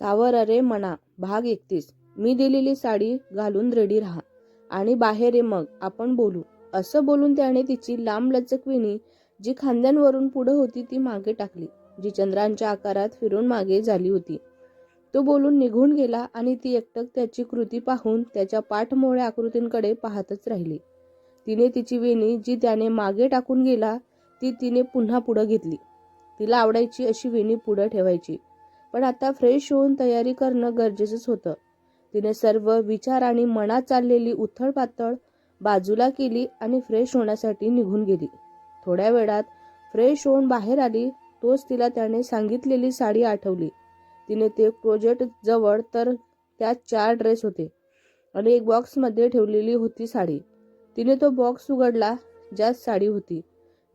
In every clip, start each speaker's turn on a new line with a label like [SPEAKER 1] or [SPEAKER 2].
[SPEAKER 1] सावर अरे मना भाग 31. मी दिलेली साडी घालून रेडी राहा आणि बाहेर ये, मग आपण बोलू. असं बोलून त्याने तिची लांबलचक वेणी जी खांद्यांवरून पुढे होती ती मागे टाकली, जी चंद्रांच्या आकारात फिरून मागे झाली होती. तो बोलून निघून गेला आणि ती एकटक त्याची कृती पाहून त्याच्या पाठमोळ्या आकृतींकडे पाहतच राहिली. तिने तिची वेणी जी त्याने मागे टाकून गेला ती तिने पुन्हा पुढे घेतली. तिला आवडायची अशी वेणी पुढे ठेवायची, पण आता फ्रेश होऊन तयारी करणं गरजेचंच होतं. तिने सर्व विचार आणि मनात चाललेली उथळ-पाथळ बाजूला केली आणि फ्रेश होण्यासाठी निघून गेली. थोड्या वेळात फ्रेश होऊन बाहेर आली तोच तिला त्याने सांगितलेली साडी आठवली. तिने ते क्लोजेट जवळ तर त्यात 4 ड्रेस होते आणि एक बॉक्समध्ये ठेवलेली होती साडी. तिने तो बॉक्स उघडला ज्यात साडी होती,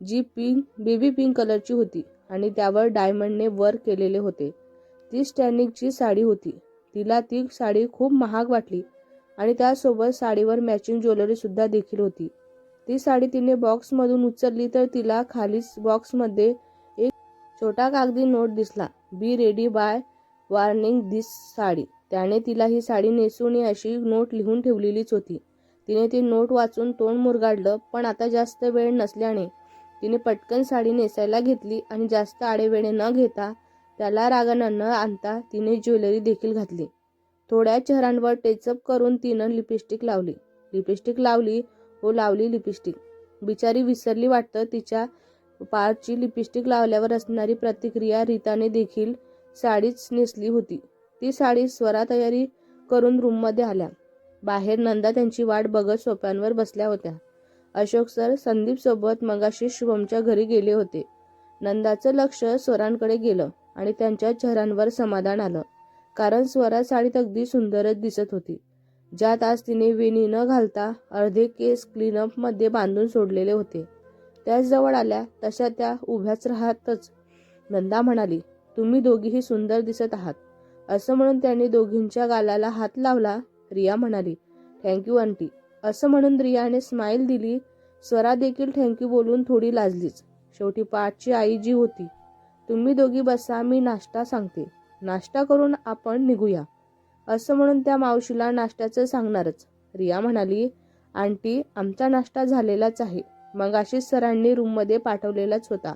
[SPEAKER 1] जी बेबी पिंक कलरची होती आणि त्यावर डायमंडने वर्क केलेले होते. ती स्टॅनिकची साडी होती. तिला ती साडी खूप महाग वाटली आणि त्यासोबत साडीवर मॅचिंग ज्वेलरी सुद्धा देखील होती. ती साडी तिने बॉक्समधून उचलली तर तिला खालीच बॉक्समध्ये एक छोटा कागदी नोट दिसला. बी रेडी बाय वॉर्निंग दिस साडी. त्याने तिला ही साडी नेसू नये अशी नोट लिहून ठेवलेलीच होती. तिने ती नोट वाचून तोंड मुरगाळलं, पण आता जास्त वेळ नसल्याने तिने पटकन साडी नेसायला घेतली आणि जास्त आडेवेळे न घेता त्याला रागानं न आणता तिने ज्वेलरी देखील घातली. थोड्या चेहऱ्यांवर टेचअप करून तिनं लिपस्टिक लावली हो लावली लिपस्टिक. बिचारी विसरली वाटतं तिच्या पारची लिपस्टिक लावल्यावर असणारी प्रतिक्रिया. रीताने देखील साडीच नेसली होती. ती साडी स्वरा तयारी करून रूममध्ये आल्या. बाहेर नंदा त्यांची वाट बघत सोफ्यावर बसल्या होत्या. अशोक सर संदीप सोबत मगाशी शुभमच्या घरी गेले होते. नंदाचं लक्ष स्वरांकडे गेलं आणि त्यांच्या चेहऱ्यांवर समाधान आलं, कारण स्वरा साडीत अगदी सुंदरच दिसत होती, ज्यात आज तिने वेणी न घालता अर्धे केस क्लीनअप मध्ये बांधून सोडलेले होते. त्या जवळ आल्या तशा त्या उभ्याच राहतच नंदा म्हणाली, तुम्ही दोघीही सुंदर दिसत आहात. असं म्हणून त्यांनी दोघींच्या गालाला हात लावला. रिया म्हणाली, थँक्यू आंटी. असं म्हणून रियाने स्माईल दिली. स्वरा देखील थँक्यू बोलून थोडी लाजलीच. शेवटी पाठची आई जी होती, तुम्ही दोघी बसा, मी नाश्ता सांगते. नाश्ता करून आपण निघूया. असं म्हणून त्या मावशीला नाश्त्याचं सांगणारच. रिया म्हणाली, आंटी आमचा नाश्ता झालेलाच आहे. मगाशीच सरांनी रूममध्ये पाठवलेलाच होता.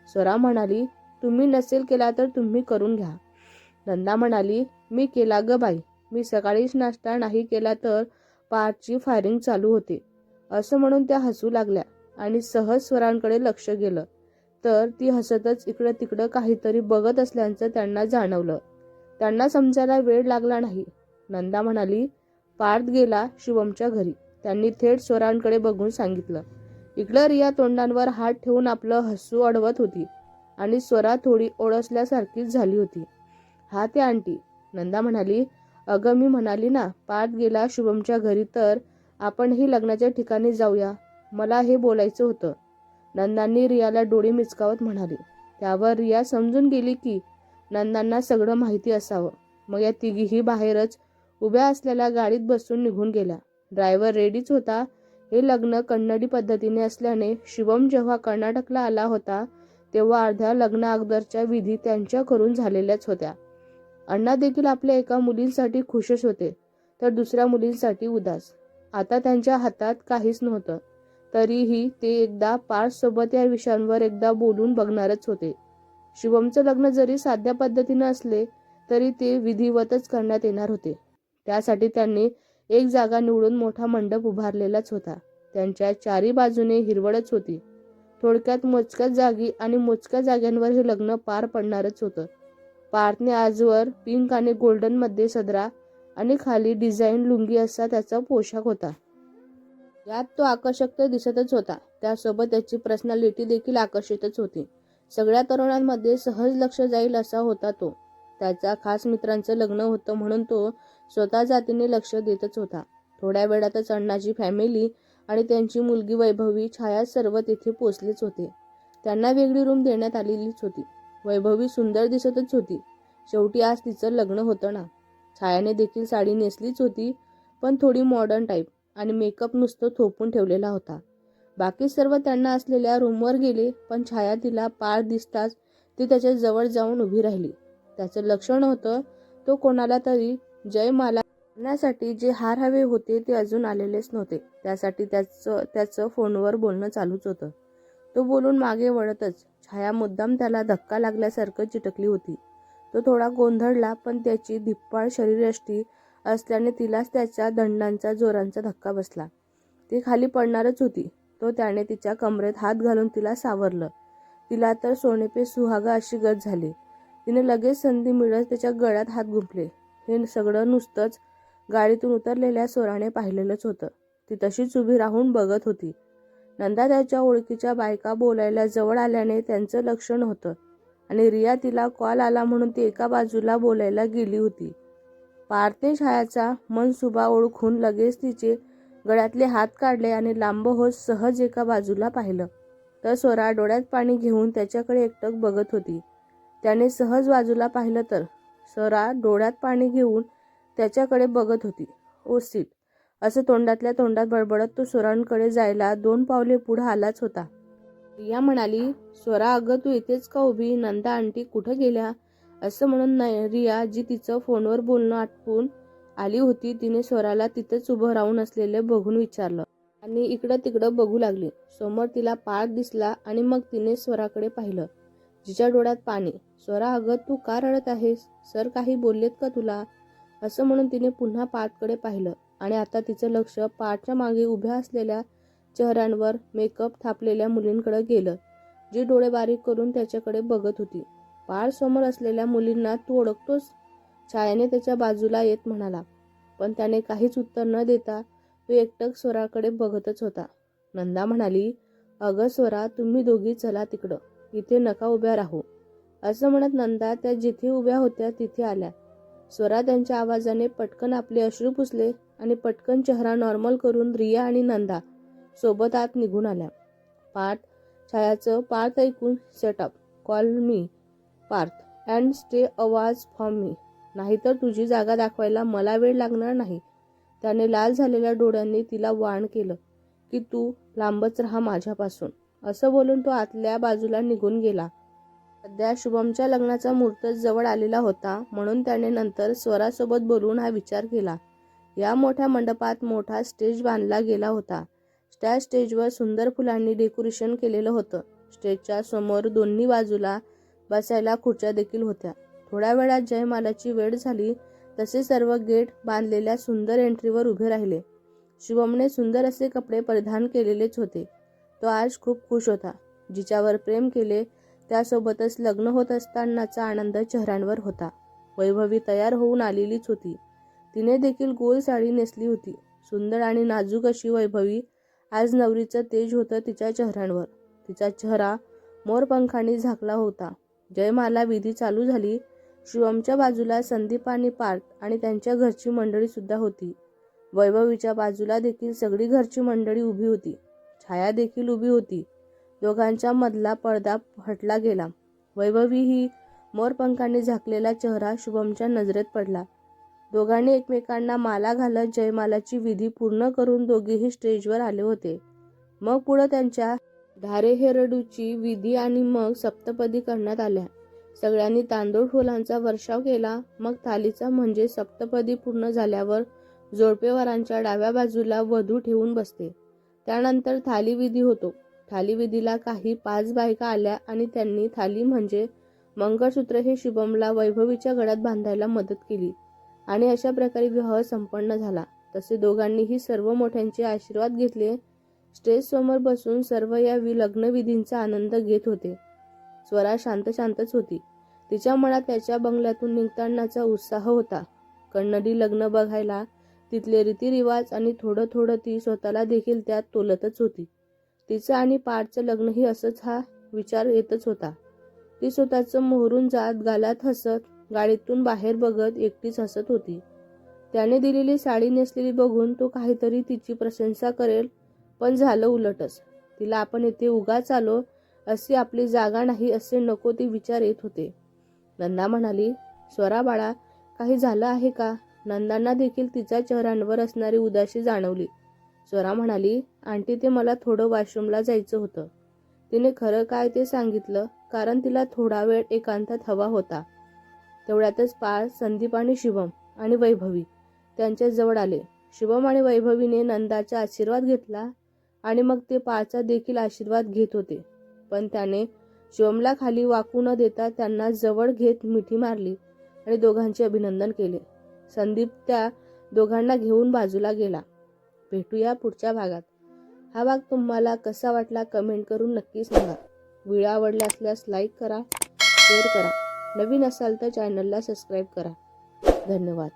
[SPEAKER 1] स्वरा म्हणाली, तुम्ही नसेल केला तर तुम्ही करून घ्या. नंदा म्हणाली, मी केला ग बाई. मी सकाळीच नाश्ता नाही केला तर पारची फायरिंग चालू होते. असं म्हणून त्या हसू लागल्या आणि सहज स्वरांकडे लक्ष गेलं तर ती हसतच इकडं तिकडं काहीतरी बघत असल्याचं त्यांना जाणवलं. त्यांना समजायला वेळ लागला नाही. नंदा म्हणाली, पार्थ गेला शुभमच्या घरी. त्यांनी थेट स्वरांकडे बघून सांगितलं. इकडं रिया तोंडांवर हात ठेवून आपलं हसू अडवत होती आणि स्वरा थोडी ओळसल्यासारखीच झाली होती. हा ते आंटी. नंदा म्हणाली, अगं मी म्हणाली ना पार्थ गेला शुभमच्या घरी, तर आपणही लग्नाच्या ठिकाणी जाऊया. मला हे बोलायचं होतं. नंदांनी रियाला डोळे मिचकावत म्हणाली. त्यावर रिया समजून गेली की नंदांना सगळं माहिती असावं. मग या तिघीही बाहेरच उभ्या असलेल्या गाडीत बसून निघून गेल्या. ड्रायव्हर रेडीच होता. हे लग्न कन्नडी पद्धतीने असल्याने शुभम जेव्हा कर्नाटकला आला होता तेव्हा अर्ध्या लग्ना अगोदरच्या विधी त्यांच्या करून झालेल्याच होत्या. अण्णा देखील आपल्या एका मुलींसाठी खुशच होते तर दुसऱ्या मुलींसाठी उदास. आता त्यांच्या हातात काहीच नव्हतं. तरीही ते एकदा पार्थ सोबत या विषयांवर एकदा बोलून बघणारच होते. शुभमचं लग्न जरी साध्या पद्धतीनं असले तरी ते विधिवतच करण्यात येणार होते. त्यासाठी त्यांनी एक जागा निवडून मोठा मंडप उभारलेलाच होता. त्यांच्या चारी बाजूने हिरवळच होती. थोडक्यात मोजक्याच जागी आणि मोजक्या जाग्यांवर हे लग्न पार पडणारच होतं. पार्थने आजवर पिंक आणि गोल्डन मध्ये सदरा आणि खाली डिझाईन लुंगी असा त्याचा पोशाख होता. यात तो आकर्षक तर दिसतच होता, त्यासोबत त्याची पर्सनॅलिटी देखील आकर्षितच होती. सगळ्या तरुणांमध्ये सहज लक्ष जाईल असा होता तो. त्याच्या खास मित्रांचं लग्न होतं म्हणून तो स्वतः जातीने लक्ष देतच होता. थोड्या वेळातच अण्णाची फॅमिली आणि त्यांची मुलगी वैभवी, छाया सर्व तेथे पोचलेच होते. त्यांना वेगळी रूम देण्यात आलेलीच होती. वैभवी सुंदर दिसतच होती. शेवटी आज तिचं लग्न होतं ना. छायाने देखील साडी नेसलीच होती, पण थोडी मॉडर्न टाईप, आणि मेकअप नुसतं थोपून ठेवलेला होता. बाकी सर्व त्यांना असलेल्या रूमवर गेले, पण छाया तिला पार दिसताच ती त्याच्या जवळ जाऊन उभी राहिली. त्याचं लक्ष नव्हतं, तो कोणाला तरी जयमाला आणण्यासाठी जे हार हवे होते ते अजून आलेलेच नव्हते. त्यासाठी त्याचं फोनवर बोलणं चालूच होतं. तो बोलून मागे वळतच छाया मुद्दाम त्याला धक्का लागल्यासारखं चिटकली होती. तो थोडा गोंधळला, पण त्याची धिप्पाड शरीरयष्टी असल्याने तिलाच त्याच्या दंडांचा जोरांचा धक्का बसला. ती खाली पडणारच होती. त्याने तिच्या कमरेत हात घालून तिला सावरलं. तिला तर सोने पे सुहागा अशी गत झाली. तिने लगेच संधी मिळत त्याच्या गळ्यात हात गुंफले. हे सगळं नुसतंच गाडीतून उतरलेल्या स्वराने पाहिलेलंच होतं. ती तशीच उभी राहून बघत होती. नंदा त्याच्या ओळखीच्या बायका बोलायला जवळ आल्याने त्यांचं लक्ष नव्हतं आणि रिया तिला कॉल आला म्हणून ती एका बाजूला बोलायला गेली होती. पार्थने छायाचा मनसुबा ओळखून लगेच तिचे गळ्यातले हात काढले आणि लांब होत सहज एका बाजूला पाहिलं तर स्वरा डोळ्यात पाणी घेऊन त्याच्याकडे एकटक बघत होती. त्याने सहज बाजूला पाहिलं तर स्वरा डोळ्यात पाणी घेऊन त्याच्याकडे बघत होती. ओ सीट असं तोंडातल्या तोंडात बडबडत तो स्वरांकडे जायला 2 पावले पुढे आलाच होता. रिया म्हणाली, स्वरा अगं तू इथेच का उभी? नंदा आंटी कुठं गेल्या? असं म्हणून रिया, जी तिचं फोनवर बोलणं आटपून आली होती, तिने स्वराला तिथेच उभं राहून असलेले बघून विचारलं आणि इकडं तिकडं बघू लागली. समोर तिला पार्थ दिसला आणि मग तिने स्वराकडे पाहिलं, जिच्या डोळ्यात पाणी. स्वरा अगं तू का रडत आहेस? सर काही बोललेत का तुला? असं म्हणून तिने पुन्हा पार्थकडे पाहिलं आणि आता तिचं लक्ष पार्थच्या मागे उभ्या असलेल्या चेहऱ्यांवर मेकअप थापलेल्या मुलींकडे गेलं, जी डोळे बारीक करून त्याच्याकडे बघत होती. पार्थ समोर असलेल्या मुलींना तू ओळखतोस? छायाने त्याच्या बाजूला येत म्हणाला, पण त्याने काहीच उत्तर न देता तो एकटक स्वराकडे बघतच होता. नंदा म्हणाली, अगं स्वरा तुम्ही दोघी चला तिकडं, इथे नका उभ्या राहू. असं म्हणत नंदा त्या जिथे उभ्या होत्या तिथे आल्या. स्वरा त्यांच्या आवाजाने पटकन आपले अश्रू पुसले आणि पटकन चेहरा नॉर्मल करून रिया आणि नंदा सोबत आत निघून आल्या. छायाचं पार्थ ऐकून set up, call me Parth and stay away from me, नाहीतर तुझी जागा दाखवायला मला वेळ लागणार नाही. त्याने लाल झालेल्या डोळ्यांनी तिला वाण केलं की तू लांबच राहा माझ्यापासून. असं बोलून तो आतल्या बाजूला निघून गेला. सध्या शुभमच्या लग्नाचा मुहूर्त जवळ आलेला होता, म्हणून त्याने नंतर स्वरासोबत बोलून हा विचार केला. या मोठ्या मंडपात मोठा स्टेज बांधला गेला होता. त्या स्टेजवर सुंदर फुलांनी डेकोरेशन केलेलं होतं. स्टेजच्या समोर दोन्ही बाजूला बसायला खुर्च्या देखील होत्या. थोड्या वेळात जयमालाची वेळ झाली तसे सर्व गेट बांधलेल्या सुंदर एंट्रीवर उभे राहिले. शुभमने सुंदर असे कपडे परिधान केलेलेच होते. तो आज खूप खुश होता. जिच्यावर प्रेम केले त्यासोबतच लग्न होत असतानाचा आनंद चेहऱ्यांवर होता. वैभवी तयार होऊन आलेलीच होती. तिने देखील गोल साडी नेसली होती. सुंदर आणि नाजूक अशी वैभवी आज नवरीचं तेज होतं तिच्या चेहऱ्यांवर. तिचा चेहरा मोरपंखांनी झाकला होता. जयमाला विधी चालू झाली. शिवमच्या बाजूला संदीप आणि पार्थ आणि त्यांच्या घरची मंडळी सुद्धा होती. वैभवीच्या बाजूला देखील सगळी घरची मंडळी उभी होती. छाया देखील उभी होती. दोघांच्या मधला पडदा हटला गेला. वैभवी ही मोरपंखांनी झाकलेला चेहरा शुभमच्या नजरेत पडला. दोघांनी एकमेकांना माला घालत जयमालाची विधी पूर्ण करून दोघेही स्टेजवर आले होते. मग पुढे त्यांच्या धारेहेरडूची विधी आणि मग सप्तपदी करण्यात आल्या. सगळ्यांनी तांदूळ फुलांचा वर्षाव केला. मग थालीचा म्हणजे सप्तपदी पूर्ण झाल्यावर जोडपेवरांच्या डाव्या बाजूला वधू ठेवून बसते. त्यानंतर थाली विधी होतो. थाली विधीला काही 5 बायका आल्या आणि त्यांनी थाली म्हणजे मंगळसूत्र हे शुभमला वैभवीच्या गळ्यात बांधायला मदत केली आणि अशा प्रकारे विवाह संपन्न झाला. तसे दोघांनीही सर्व मोठ्यांचे आशीर्वाद घेतले. स्टेज समोर बसून सर्व या लग्नविधींचा आनंद घेत होते. स्वरा शांतच होती. तिच्या मनात त्याच्या बंगल्यातून निघतानाचा उत्साह होता. कन्नडी लग्न बघायला, तिथले रीतिरिवाज आणि थोडं ती स्वतःला देखील त्यात तोलतच होती. तिचं आणि पार्थचं लग्नही असंच, हा विचार येतच होता. ती स्वतःचं मोहरून जात गालात हसत गाडीतून बाहेर बघत एकटीच हसत होती. त्याने दिलेली साडी नेसलेली बघून तो काहीतरी तिची प्रशंसा करेल, पण झालं उलटच. तिला आपण इथे उगाच आलो, अशी आपली जागा नाही असे नको ते विचार येत होते. नंदा म्हणाली, स्वरा बाळा काही झालं आहे का? नंदांना देखील तिच्या चेहऱ्यांवर असणारी उदासी जाणवली. स्वरा म्हणाली, आंटी ते मला थोडं वॉशरूमला जायचं होतं. तिने खरं काय ते सांगितलं, कारण तिला थोडा वेळ एकांतात हवा होता. तेवढ्यातच पाळ संदीप आणि शुभम आणि वैभवी त्यांच्या जवळ आले. शुभम आणि वैभवीने नंदाचा आशीर्वाद घेतला आणि मग ते पाळचा देखील आशीर्वाद घेत होते. पण त्याने शुभमला खाली वाकू न देता त्यांना जवळ घेत मिठी मारली आणि दोघांचे अभिनंदन केले. संदीप त्या दोघांना घेऊन बाजूला गेला. भेटूया पुढच्या भागात. हा भाग तुम्हाला कसा वाटला कमेंट करून नक्की सांगा. व्हिडिओ आवडला असल्यास लाईक करा, शेअर करा. नवीन असाल तर चॅनलला सबस्क्राईब करा. धन्यवाद.